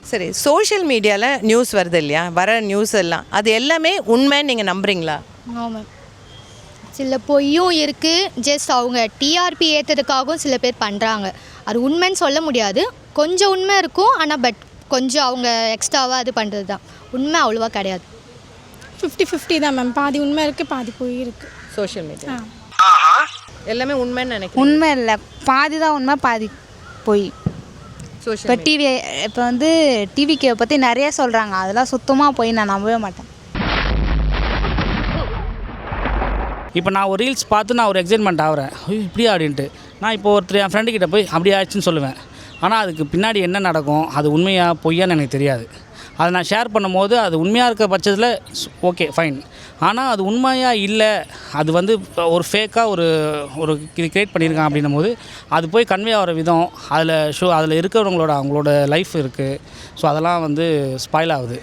சரி, சோஷியல் மீடியாவில் நியூஸ் வருது இல்லையா, வர நியூஸ் எல்லாம் அது எல்லாமே உண்மைன்னு நீங்கள் நம்புறீங்களா? ஆமாம், சில பொய்யும் இருக்குது. ஜஸ்ட் அவங்க டிஆர்பி ஏற்றுறதுக்காகவும் சில பேர் பண்ணுறாங்க. அது உண்மைன்னு சொல்ல முடியாது. கொஞ்சம் உண்மை இருக்கும், ஆனால் கொஞ்சம் அவங்க எக்ஸ்ட்ராவாக அது பண்ணுறது தான். உண்மை அவ்வளோவா கிடையாது. 50-50 தான் மேம். பாதி உண்மை இருக்குது, பாதி பொய் இருக்குது. சோஷியல் மீடியா எல்லாமே உண்மைன்னு நினைக்கிறேன். உண்மை இல்லை, பாதி தான் உண்மை, பாதி பொய். இப்போ இப்போ வந்து டிவிக்கு பற்றி நிறைய சொல்கிறாங்க, அதெல்லாம் சுத்தமாக போய் நான் நம்பவே மாட்டேன். இப்போ நான் ஒரு ரீல்ஸ் பார்த்து நான் ஒரு எக்ஸைட்மெண்ட் ஆகிறேன், இப்படியா அப்படின்ட்டு. நான் இப்போ ஒருத்தர் என் ஃப்ரெண்டுக்கிட்ட போய் அப்படி ஆச்சுன்னு சொல்லுவேன். ஆனால் அதுக்கு பின்னாடி என்ன நடக்கும், அது உண்மையாக பொய்யான்னு எனக்கு தெரியாது. அதை நான் ஷேர் பண்ணும்போது அது உண்மையாக இருக்க பட்சத்தில் ஓகே ஃபைன். ஆனால் அது உண்மையாக இல்லை, அது வந்து ஒரு ஃபேக்காக ஒரு இது க்ரியேட் பண்ணியிருக்கான் அப்படின்னும் போது அது போய் கன்வே ஆகிற விதம், அதில் இருக்கிறவங்களோட அவங்களோட லைஃப் இருக்குது. ஸோ அதெல்லாம் வந்து ஸ்பாயில் ஆகுது.